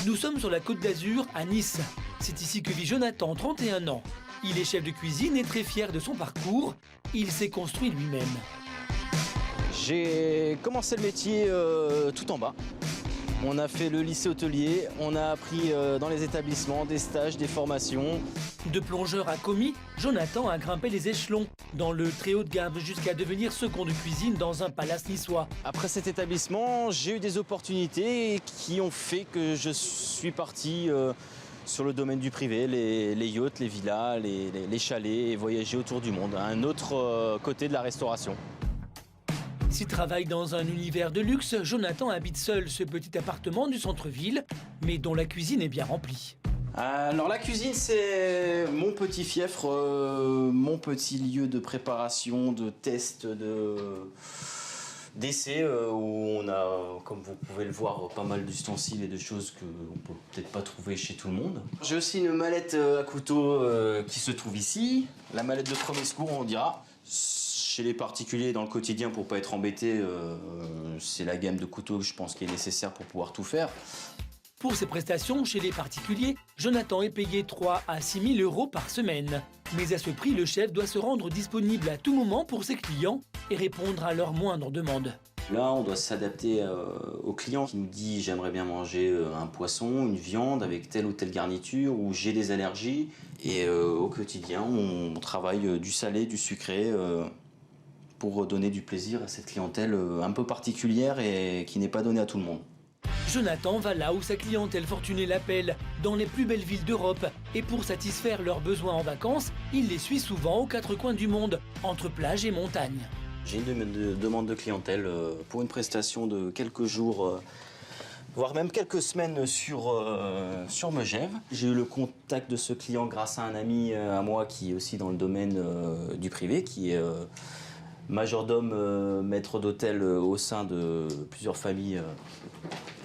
Nous sommes sur la Côte d'Azur, à Nice. C'est ici que vit Jonathan, 31 ans. Il est chef de cuisine et très fier de son parcours. Il s'est construit lui-même. J'ai commencé le métier tout en bas. On a fait le lycée hôtelier, on a appris dans les établissements des stages, des formations. De plongeur à commis, Jonathan a grimpé les échelons dans le très haut de gamme jusqu'à devenir second de cuisine dans un palace niçois. Après cet établissement, j'ai eu des opportunités qui ont fait que je suis parti sur le domaine du privé, les yachts, les villas, les chalets et voyager autour du monde, un autre côté de la restauration. S'il travaille dans un univers de luxe, Jonathan habite seul ce petit appartement du centre-ville, mais dont la cuisine est bien remplie. Alors la cuisine, c'est mon petit fiefre, mon petit lieu de préparation, de test, d'essai, où on a, comme vous pouvez le voir, pas mal d'ustensiles et de choses qu'on peut peut-être pas trouver chez tout le monde. J'ai aussi une mallette à couteau qui se trouve ici, la mallette de premier secours, on dira. Chez les particuliers dans le quotidien, pour pas être embêté, c'est la gamme de couteaux que je pense qui est nécessaire pour pouvoir tout faire. Pour ses prestations chez les particuliers, Jonathan est payé 3 à 6 000 euros par semaine. Mais à ce prix, le chef doit se rendre disponible à tout moment pour ses clients et répondre à leurs moindres demandes. Là, on doit s'adapter au client qui nous dit « j'aimerais bien manger un poisson, une viande avec telle ou telle garniture » ou « j'ai des allergies ». Et au quotidien, on travaille du salé, du sucré pour donner du plaisir à cette clientèle un peu particulière et qui n'est pas donnée à tout le monde. Jonathan va là où sa clientèle fortunée l'appelle, dans les plus belles villes d'Europe. Et pour satisfaire leurs besoins en vacances, il les suit souvent aux quatre coins du monde, entre plage et montagne. J'ai une demande de clientèle pour une prestation de quelques jours, voire même quelques semaines sur Megève. J'ai eu le contact de ce client grâce à un ami à moi qui est aussi dans le domaine du privé, qui est majordome, maître d'hôtel au sein de plusieurs familles,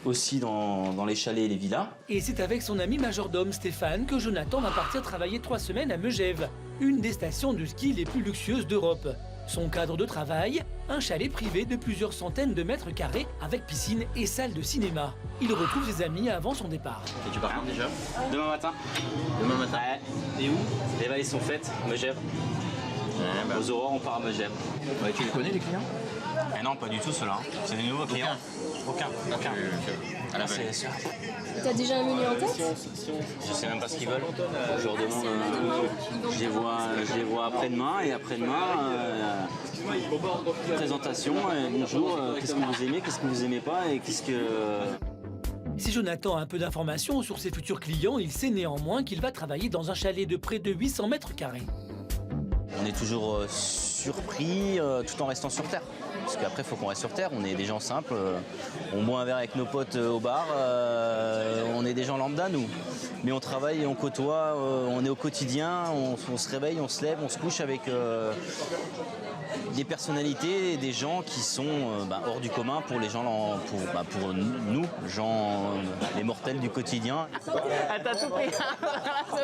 aussi dans les chalets et les villas. Et c'est avec son ami majordome Stéphane que Jonathan va partir travailler 3 semaines à Megève, une des stations de ski les plus luxueuses d'Europe. Son cadre de travail, un chalet privé de plusieurs centaines de mètres carrés avec piscine et salle de cinéma. Il retrouve ses amis avant son départ. Et tu pars quand déjà? Demain matin. Demain matin. Ouais. Et où? Les valises sont faites, Megève. Aux aurores, on part à Megève. Ouais, tu les connais les clients? Non, pas du tout ceux-là. C'est des nouveaux clients. Aucun. À la belle. T'as déjà un menu en tête? Je sais même pas ce qu'ils veulent. Je leur demande. Je les vois après-demain et après-demain. Présentation. Bonjour. Qu'est-ce que vous aimez? Qu'est-ce que vous aimez pas? Et qu'est-ce que. Si Jonathan a un peu d'informations sur ses futurs clients, il sait néanmoins qu'il va travailler dans un chalet de près de 800 mètres carrés. On est toujours surpris tout en restant sur Terre. Parce qu'après, il faut qu'on reste sur Terre. On est des gens simples. On boit un verre avec nos potes au bar. On est des gens lambda, nous. Mais on travaille et on côtoie. On est au quotidien. On se réveille, on se lève, on se couche avec des personnalités et des gens qui sont hors du commun pour les gens, pour nous, gens, les mortels du quotidien. Ah, t'as tout pris. Ça,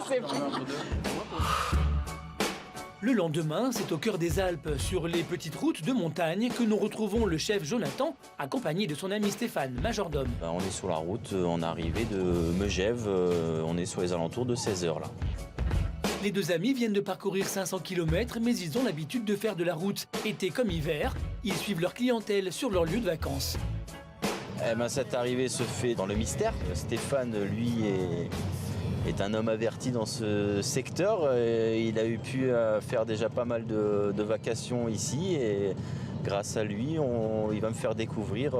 c'est fou. Le lendemain, c'est au cœur des Alpes, sur les petites routes de montagne, que nous retrouvons le chef Jonathan, accompagné de son ami Stéphane, majordome. On est sur la route en arrivée de Megève, on est sur les alentours de 16h là. Les deux amis viennent de parcourir 500 km, mais ils ont l'habitude de faire de la route, été comme hiver. Ils suivent leur clientèle sur leur lieu de vacances. Cette arrivée se fait dans le mystère. Stéphane, lui, est un homme averti dans ce secteur. Il a eu pu faire déjà pas mal de vacations ici et grâce à lui, il va me faire découvrir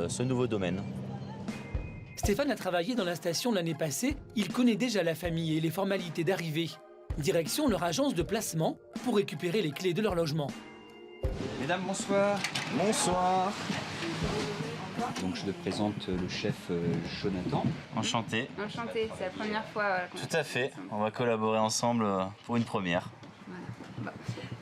ce nouveau domaine. Stéphane a travaillé dans la station l'année passée. Il connaît déjà la famille et les formalités d'arrivée. Direction leur agence de placement pour récupérer les clés de leur logement. Mesdames, bonsoir. Bonsoir. Donc je te présente le chef Jonathan. Enchanté. Enchanté, c'est la première fois qu'on Tout à fait. On va collaborer ensemble pour une première. Bon.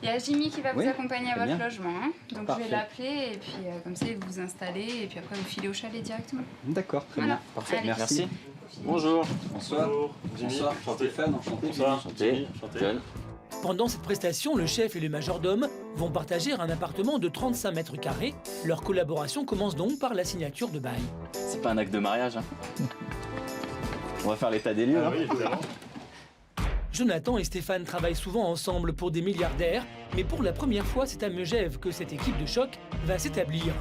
Il y a Jimmy qui va vous accompagner à très votre bien. logement. Hein. Donc Parfait. je vais l'appeler et puis comme ça vous vous installez et puis après vous filez au chalet directement. D'accord, très Voilà. bien. Parfait, Allez. merci. Bonjour. Bonsoir. Bonsoir. Stéphane, enchanté. Enchanté. John. Pendant cette prestation, le chef et le majordome vont partager un appartement de 35 mètres carrés. Leur collaboration commence donc par la signature de bail. C'est pas un acte de mariage, hein? On va faire l'état des lieux. Jonathan et Stéphane travaillent souvent ensemble pour des milliardaires, mais pour la première fois, c'est à Megève que cette équipe de choc va s'établir.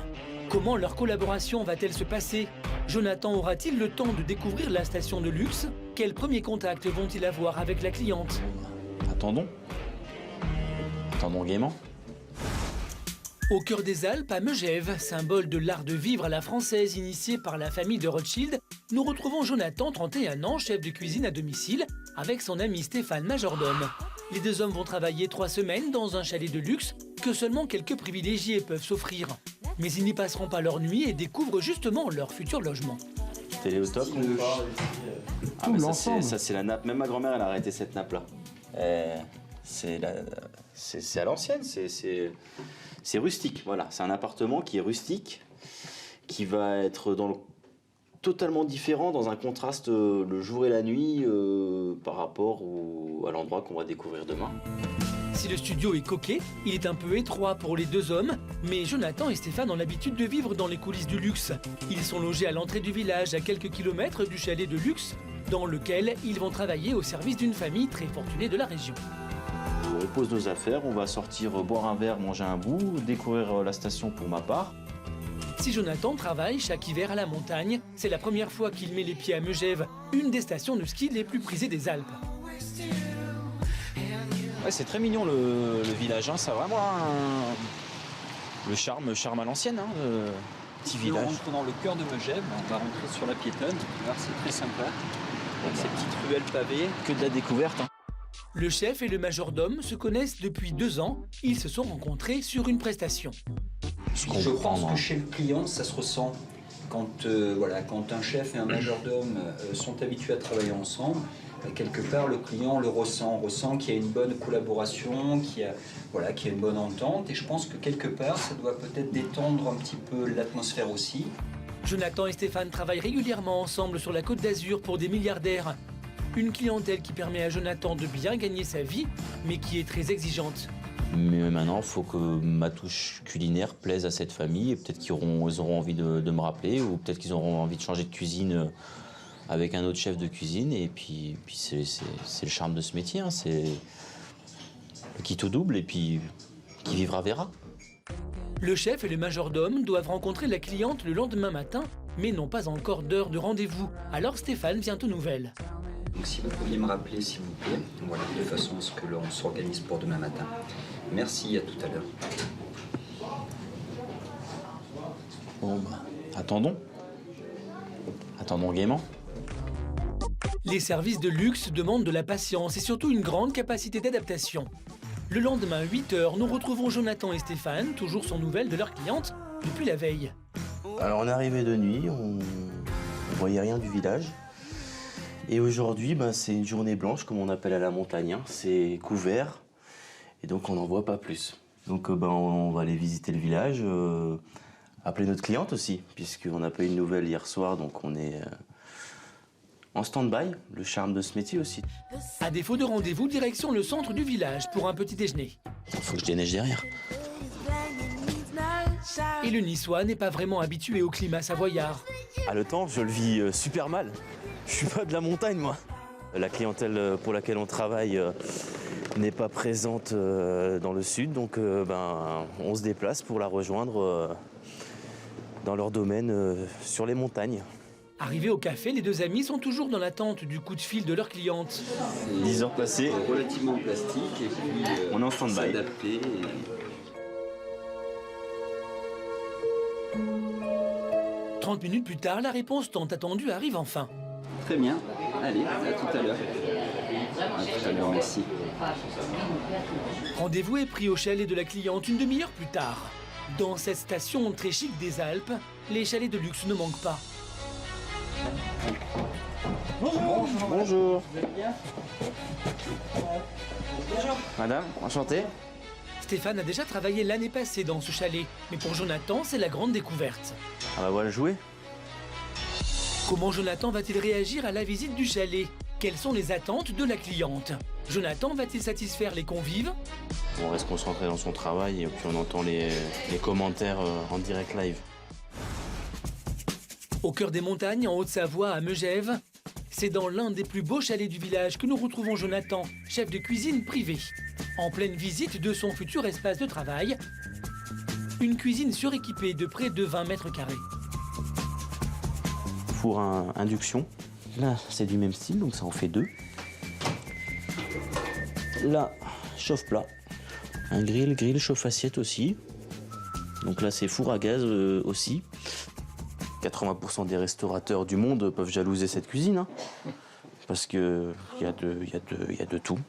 Comment leur collaboration va-t-elle se passer? Jonathan aura-t-il le temps de découvrir la station de luxe? Quels premiers contacts vont-ils avoir avec la cliente? Attendons. Attendons gaiement. Au cœur des Alpes, à Megève, symbole de l'art de vivre à la française initié par la famille de Rothschild, nous retrouvons Jonathan, 31 ans, chef de cuisine à domicile, avec son ami Stéphane, majordome. Les deux hommes vont travailler 3 semaines dans un chalet de luxe que seulement quelques privilégiés peuvent s'offrir. Mais ils n'y passeront pas leur nuit et découvrent justement leur futur logement. Télé au top. Ah, mais ça c'est la nappe. Même ma grand-mère elle a arrêté cette nappe là. C'est à l'ancienne, c'est rustique. Voilà, c'est un appartement qui est rustique, qui va être totalement différent, dans un contraste le jour et la nuit par rapport à l'endroit qu'on va découvrir demain. Si le studio est coquet, il est un peu étroit pour les deux hommes, mais Jonathan et Stéphane ont l'habitude de vivre dans les coulisses du luxe. Ils sont logés à l'entrée du village, à quelques kilomètres du chalet de luxe, dans lequel ils vont travailler au service d'une famille très fortunée de la région. On pose nos affaires, on va sortir boire un verre, manger un bout, découvrir la station pour ma part. Si Jonathan travaille chaque hiver à la montagne, c'est la première fois qu'il met les pieds à Megève, une des stations de ski les plus prisées des Alpes. Ouais, c'est très mignon le village, hein. Ça a vraiment le charme à l'ancienne, hein, petit village. On rentre dans le cœur de Megève, on va rentrer sur la piétonne. Alors c'est très sympa, avec ces petites ruelles pavées. Que de la découverte. Hein. Le chef et le majordome se connaissent depuis 2 ans. Ils se sont rencontrés sur une prestation. Je pense que chez le client, ça se ressent. Quand un chef et un majordome sont habitués à travailler ensemble, quelque part le client le ressent. On ressent qu'il y a une bonne collaboration, qu'il y a une bonne entente. Et je pense que quelque part, ça doit peut-être détendre un petit peu l'atmosphère aussi. Jonathan et Stéphane travaillent régulièrement ensemble sur la Côte d'Azur pour des milliardaires. Une clientèle qui permet à Jonathan de bien gagner sa vie, mais qui est très exigeante. Mais maintenant, il faut que ma touche culinaire plaise à cette famille. Et peut-être qu'ils auront envie de me rappeler, ou peut-être qu'ils auront envie de changer de cuisine avec un autre chef de cuisine. Et puis c'est le charme de ce métier. Hein. C'est le qui tout double, et puis qui vivra verra. Le chef et le majordome doivent rencontrer la cliente le lendemain matin, mais n'ont pas encore d'heure de rendez-vous. Alors Stéphane vient aux nouvelles. Donc si vous pouviez me rappeler, s'il vous plaît, voilà, de façon à ce que l'on s'organise pour demain matin. Merci, à tout à l'heure. Bon, attendons. Attendons gaiement. Les services de luxe demandent de la patience et surtout une grande capacité d'adaptation. Le lendemain, 8h, nous retrouvons Jonathan et Stéphane, toujours sans nouvelles de leur cliente, depuis la veille. Alors on est arrivé de nuit, on voyait rien du village. Et aujourd'hui, c'est une journée blanche, comme on appelle à la montagne. Hein. C'est couvert, et donc on n'en voit pas plus. Donc on va aller visiter le village, appeler notre cliente aussi, puisqu'on n'a pas eu de nouvelles hier soir, donc on est en stand-by, le charme de ce métier aussi. À défaut de rendez-vous, direction le centre du village pour un petit déjeuner. Faut que je déneige derrière. Et le Niçois n'est pas vraiment habitué au climat savoyard. Ah, le temps, je le vis super mal. Je suis pas de la montagne, moi. La clientèle pour laquelle on travaille n'est pas présente dans le sud, donc on se déplace pour la rejoindre dans leur domaine sur les montagnes. Arrivés au café, les deux amis sont toujours dans l'attente du coup de fil de leur cliente. 10 heures passées. Relativement plastique, et puis on est en stand-by. S'adapter. 30 minutes plus tard, la réponse tant attendue arrive enfin. Très bien. Allez, à tout à l'heure. À tout à l'heure, merci. Rendez-vous est pris au chalet de la cliente une demi-heure plus tard. Dans cette station très chic des Alpes, les chalets de luxe ne manquent pas. Bonjour. Bonjour. Vous allez bien? Bonjour. Madame, enchanté. Stéphane a déjà travaillé l'année passée dans ce chalet, mais pour Jonathan, c'est la grande découverte. Ah bah voilà, jouer. Comment Jonathan va-t-il réagir à la visite du chalet? Quelles sont les attentes de la cliente? Jonathan va-t-il satisfaire les convives? On reste concentré dans son travail et puis on entend les commentaires en direct live. Au cœur des montagnes, en Haute-Savoie, à Megève, C'est dans l'un des plus beaux chalets du village que nous retrouvons Jonathan, chef de cuisine privé. En pleine visite de son futur espace de travail, une cuisine suréquipée de près de 20 mètres carrés. Four à induction. Là, c'est du même style, donc ça en fait 2. Là, chauffe-plat. Un grill chauffe-assiette aussi. Donc là, c'est four à gaz aussi. 80% des restaurateurs du monde peuvent jalouser cette cuisine, hein, parce qu'il y a de tout.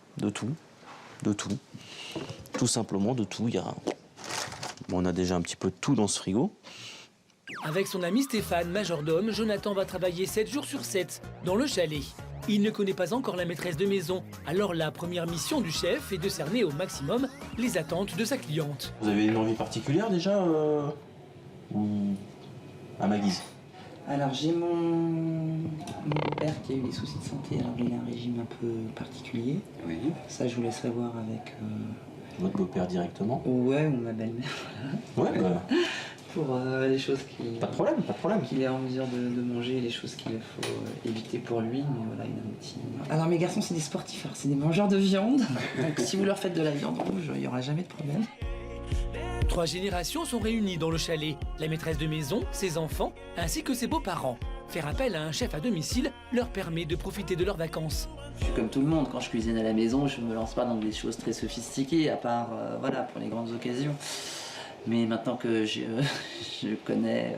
Tout simplement de tout. On a déjà un petit peu de tout dans ce frigo. Avec son ami Stéphane, majordome, Jonathan va travailler 7 jours sur 7 dans le chalet. Il ne connaît pas encore la maîtresse de maison, alors la première mission du chef est de cerner au maximum les attentes de sa cliente. Vous avez une envie particulière déjà ou à ma guise? Alors j'ai mon père qui a eu des soucis de santé, alors il a un régime un peu particulier. Oui. Ça je voulais savoir avec... Votre beau-père directement? Ouais, ou ma belle-mère, voilà. Ouais, bah, Pour les choses qu'il... pas de problème. Qu'il est en mesure de manger, les choses qu'il faut éviter pour lui, mais voilà, il a un petit... Alors mes garçons c'est des sportifs, alors c'est des mangeurs de viande, donc si vous leur faites de la viande rouge, il n'y aura jamais de problème. 3 générations sont réunies dans le chalet. La maîtresse de maison, ses enfants, ainsi que ses beaux-parents. Faire appel à un chef à domicile leur permet de profiter de leurs vacances. Je suis comme tout le monde, quand je cuisine à la maison, je ne me lance pas dans des choses très sophistiquées, à part voilà, pour les grandes occasions. Mais maintenant que je connais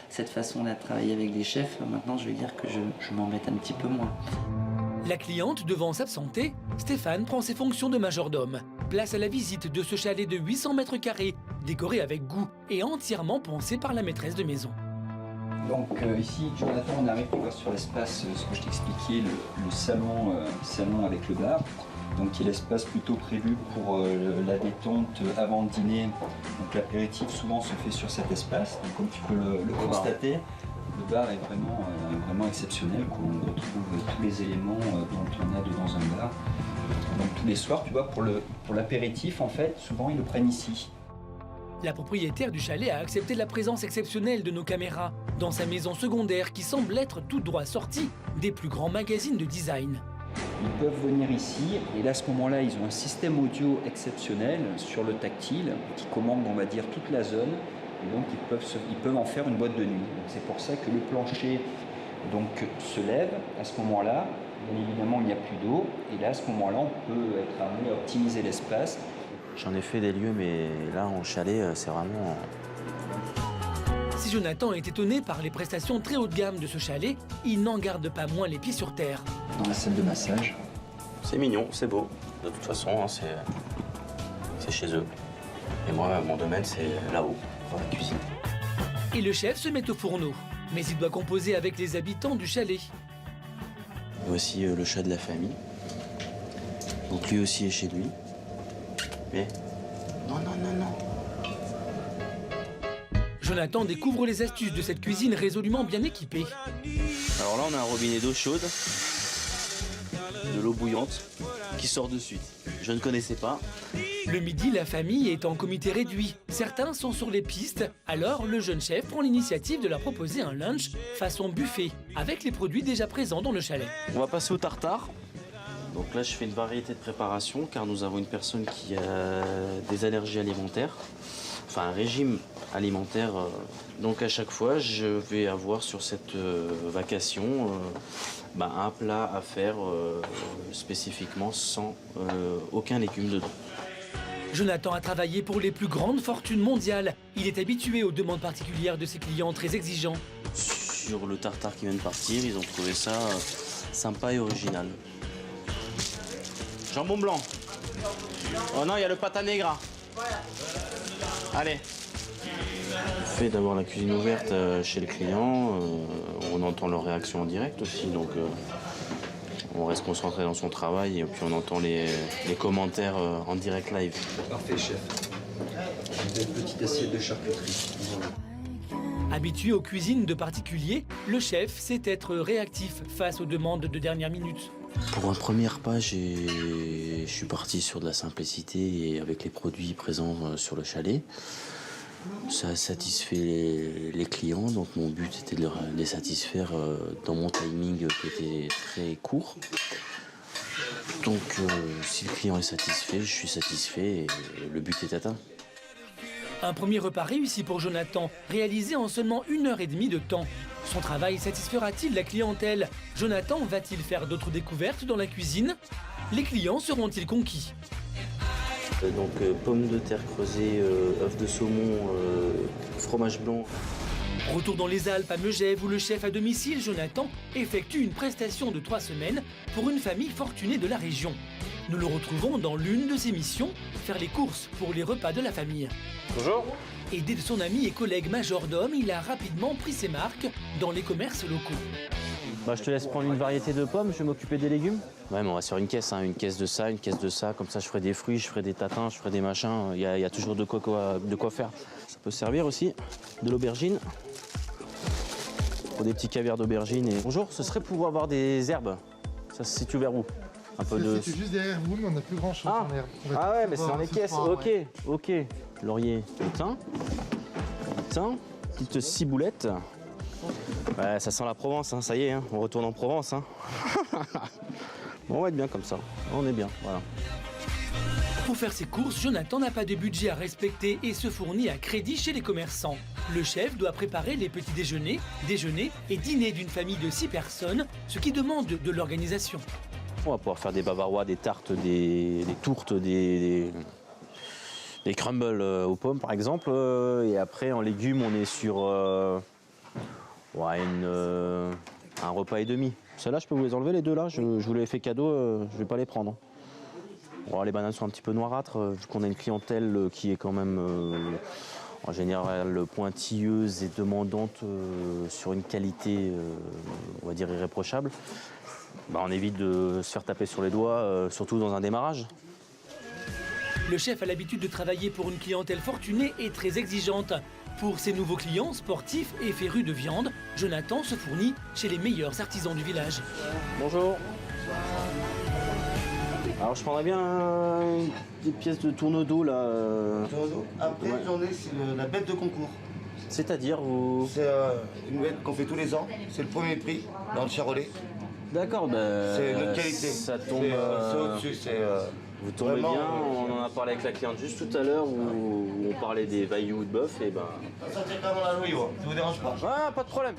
cette façon-là de travailler avec des chefs, maintenant je vais dire que je m'embête un petit peu moins. La cliente devant s'absenter, Stéphane prend ses fonctions de majordome. Place à la visite de ce chalet de 800 mètres carrés, décoré avec goût et entièrement pensé par la maîtresse de maison. Donc ici, Jonathan, on arrive sur l'espace, ce que je t'expliquais, le salon avec le bar. Donc qui est l'espace plutôt prévu pour la détente avant le dîner. Donc l'apéritif souvent se fait sur cet espace. Donc comme tu peux le constater, le bar est vraiment exceptionnel, qu'on retrouve tous les éléments dont on a dans un bar. Donc tous les soirs, tu vois, pour l'apéritif, en fait, souvent ils le prennent ici. La propriétaire du chalet a accepté la présence exceptionnelle de nos caméras dans sa maison secondaire qui semble être tout droit sortie des plus grands magazines de design. Ils peuvent venir ici et là, à ce moment-là, ils ont un système audio exceptionnel sur le tactile qui commande, on va dire, toute la zone. Et donc, ils peuvent en faire une boîte de nuit. C'est pour ça que le plancher donc, se lève. À ce moment-là, bien évidemment, il n'y a plus d'eau. Et là, à ce moment-là, on peut être amené à optimiser l'espace. J'en ai fait des lieux, mais là, en chalet, c'est vraiment... Si Jonathan est étonné par les prestations très haut de gamme de ce chalet, il n'en garde pas moins les pieds sur terre. Dans la salle de massage. C'est mignon, c'est beau. De toute façon, hein, c'est chez eux. Et moi, mon domaine, c'est là-haut, dans la cuisine. Et le chef se met au fourneau. Mais il doit composer avec les habitants du chalet. Voici le chat de la famille. Donc lui aussi est chez lui. Mais... Non. Jonathan découvre les astuces de cette cuisine résolument bien équipée. Alors là, on a un robinet d'eau chaude, de l'eau bouillante, qui sort de suite. Je ne connaissais pas. Le midi, la famille est en comité réduit. Certains sont sur les pistes, alors le jeune chef prend l'initiative de leur proposer un lunch façon buffet, avec les produits déjà présents dans le chalet. On va passer au tartare. Donc là, je fais une variété de préparation, car nous avons une personne qui a des allergies alimentaires, enfin un régime alimentaire. Donc à chaque fois, je vais avoir sur cette vacation un plat à faire spécifiquement sans aucun légume dedans. Jonathan a travaillé pour les plus grandes fortunes mondiales. Il est habitué aux demandes particulières de ses clients très exigeants. Sur le tartare qui vient de partir, ils ont trouvé ça sympa et original. Jambon blanc. Oh non, il y a le pata negra. Allez. Le fait d'avoir la cuisine ouverte chez le client, on entend leur réaction en direct aussi, donc on reste concentré dans son travail et puis on entend les commentaires en direct live. Parfait, chef. Une petite assiette de charcuterie. Habitué aux cuisines de particuliers, le chef sait être réactif face aux demandes de dernière minute. Pour un premier repas, je suis parti sur de la simplicité et avec les produits présents sur le chalet. Ça satisfait les clients, donc mon but était de les satisfaire dans mon timing qui était très court. Donc si le client est satisfait, je suis satisfait et le but est atteint. Un premier repas réussi pour Jonathan, réalisé en seulement 1h30 de temps. Son travail satisfera-t-il la clientèle? Jonathan va-t-il faire d'autres découvertes dans la cuisine? Les clients seront-ils conquis? Donc pommes de terre creusées, œufs de saumon, fromage blanc. Retour dans les Alpes à Megève où le chef à domicile, Jonathan, effectue une prestation de 3 semaines pour une famille fortunée de la région. Nous le retrouvons dans l'une de ses missions, faire les courses pour les repas de la famille. Bonjour. Aidé de son ami et collègue majordome, il a rapidement pris ses marques dans les commerces locaux. Je te laisse prendre une variété de pommes, je vais m'occuper des légumes. Ouais, mais on va sur une caisse de ça, une caisse de ça. Comme ça, je ferai des fruits, je ferai des tatins, je ferai des machins. Il y a toujours de quoi faire. Ça peut servir aussi. De l'aubergine. Pour des petits caviars d'aubergine. Et... Bonjour, ce serait pour avoir des herbes. Ça se situe vers où? Un peu de... C'est juste derrière vous, mais on n'a plus grand chose en herbe. Ah ouais, mais c'est dans les caisses. Ok. Laurier, thym. Petite ciboulette. Ouais, ça sent la Provence, hein, ça y est, hein, on retourne en Provence. Hein. Bon, on va être bien comme ça, on est bien, voilà. Pour faire ses courses, Jonathan n'a pas de budget à respecter et se fournit à crédit chez les commerçants. Le chef doit préparer les petits déjeuners, déjeuners et dîners d'une famille de 6 personnes, ce qui demande de l'organisation. On va pouvoir faire des bavarois, des tartes, des tourtes, des crumbles aux pommes par exemple. Et après en légumes, on est sur un repas et demi. Celles-là, je peux vous les enlever les deux là, je vous les ai fait cadeau, je vais pas les prendre. Bon, les bananes sont un petit peu noirâtres, vu qu'on a une clientèle qui est quand même en général pointilleuse et demandante sur une qualité, on va dire, irréprochable. On évite de se faire taper sur les doigts, surtout dans un démarrage. Le chef a l'habitude de travailler pour une clientèle fortunée et très exigeante. Pour ses nouveaux clients sportifs et férus de viande, Jonathan se fournit chez les meilleurs artisans du village. Bonjour. Alors je prendrais bien des pièces de tourneau-d'eau là. Tourneau-d'eau. Après Ouais. j'en ai, c'est la bête de concours. C'est-à-dire vous... C'est une bête qu'on fait tous les ans. C'est le premier prix dans le Charolais. D'accord, C'est notre qualité. Ça tombe... C'est au-dessus. Vous tombez vraiment, bien, on en a parlé avec la cliente juste tout à l'heure où on parlait des vailloux de bœuf et Ça tient quand même la joie, ça vous dérange pas. Ah, pas de problème.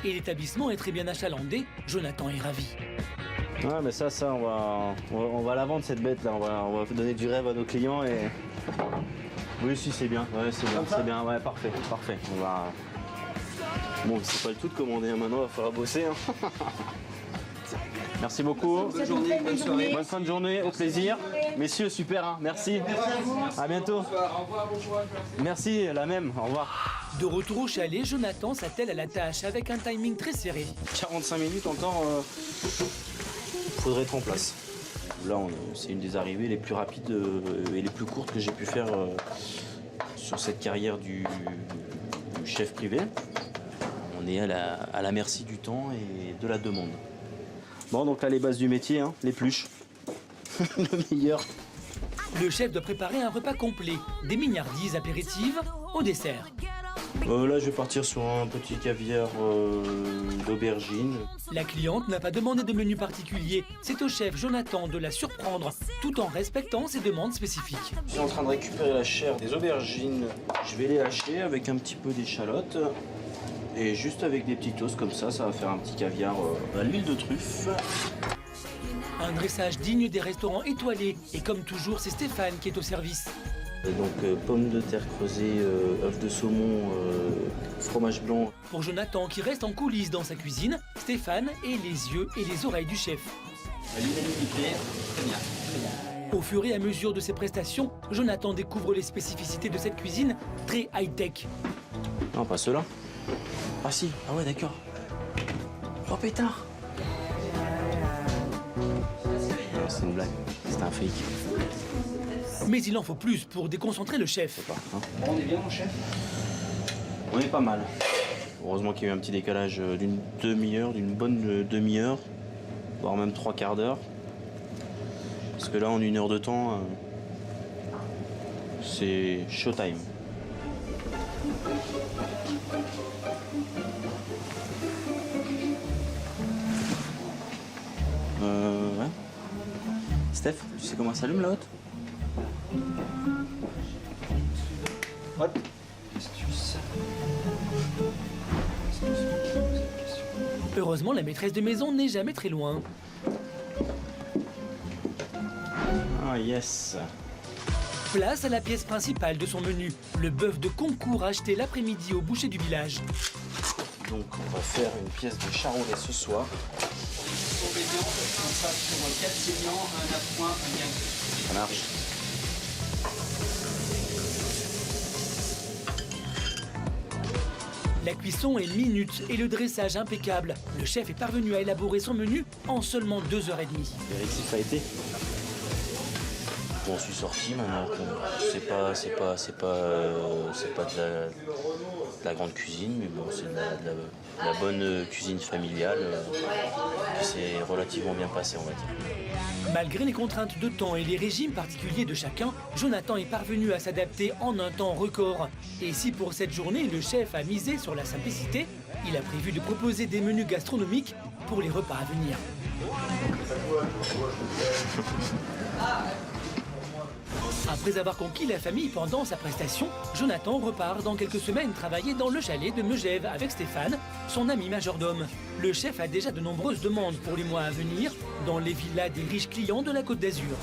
Et l'établissement est très bien achalandé, Jonathan est ravi. Ouais, mais ça on va la vendre cette bête là, on va donner du rêve à nos clients et... Oui, si, c'est bien, ouais, c'est bien, ouais, parfait. On va... Bon, c'est pas le tout de commander, hein, maintenant il va falloir bosser. Hein. Merci beaucoup. Bonne journée, bonne soirée. Bonne fin de journée, au plaisir. Messieurs, super, hein, merci. À bientôt. Merci, la même, au revoir. De retour au chalet, Jonathan s'attelle à la tâche avec un timing très serré. 45 minutes encore, faudrait être en place. Là, c'est une des arrivées les plus rapides et les plus courtes que j'ai pu faire sur cette carrière du chef privé. On est à la merci du temps et de la demande. Bon, donc là, les bases du métier, hein, l'épluche. Le meilleur. Le chef doit préparer un repas complet, des mignardises apéritives au dessert. Là, je vais partir sur un petit caviar d'aubergine. La cliente n'a pas demandé de menu particulier. C'est au chef Jonathan de la surprendre, tout en respectant ses demandes spécifiques. Je suis en train de récupérer la chair des aubergines. Je vais les hacher avec un petit peu d'échalote. Et juste avec des petits toasts comme ça va faire un petit caviar à l'huile de truffe. Un dressage digne des restaurants étoilés. Et comme toujours, c'est Stéphane qui est au service. Donc pommes de terre creusées, œufs de saumon, fromage blanc. Pour Jonathan qui reste en coulisses dans sa cuisine, Stéphane est les yeux et les oreilles du chef. L'unanimité, très bien. Au fur et à mesure de ses prestations, Jonathan découvre les spécificités de cette cuisine très high-tech. Non, pas ceux-là. Ah si, ah ouais, d'accord. Oh pétard. C'est une blague, c'est un fake. Mais il en faut plus pour déconcentrer le chef. On est bien, mon chef? On est pas mal. Heureusement qu'il y a eu un petit décalage d'une demi-heure, d'une bonne demi-heure, voire même 3/4 d'heure. Parce que là, en 1 heure de temps, c'est showtime. Ouais. Steph, tu sais comment ça s'allume la haute? Hop, astuce. Heureusement, la maîtresse de maison n'est jamais très loin. Ah yes. Place à la pièce principale de son menu, le bœuf de concours acheté l'après-midi au boucher du village. Donc on va faire une pièce de charolais ce soir. On sera sur 4 saignants, un appoint, un bien. Ça marche. La cuisson est minute et le dressage impeccable. Le chef est parvenu à élaborer son menu en seulement 2h30. L'apéritif a été. J'en suis sorti maintenant. C'est pas de la grande cuisine, mais bon, c'est de la bonne cuisine familiale. Qui s'est relativement bien passé, on va dire. Malgré les contraintes de temps et les régimes particuliers de chacun, Jonathan est parvenu à s'adapter en un temps record. Et si pour cette journée, le chef a misé sur la simplicité, il a prévu de proposer des menus gastronomiques pour les repas à venir. Après avoir conquis la famille pendant sa prestation, Jonathan repart dans quelques semaines travailler dans le chalet de Megève avec Stéphane, son ami majordome. Le chef a déjà de nombreuses demandes pour les mois à venir dans les villas des riches clients de la Côte d'Azur.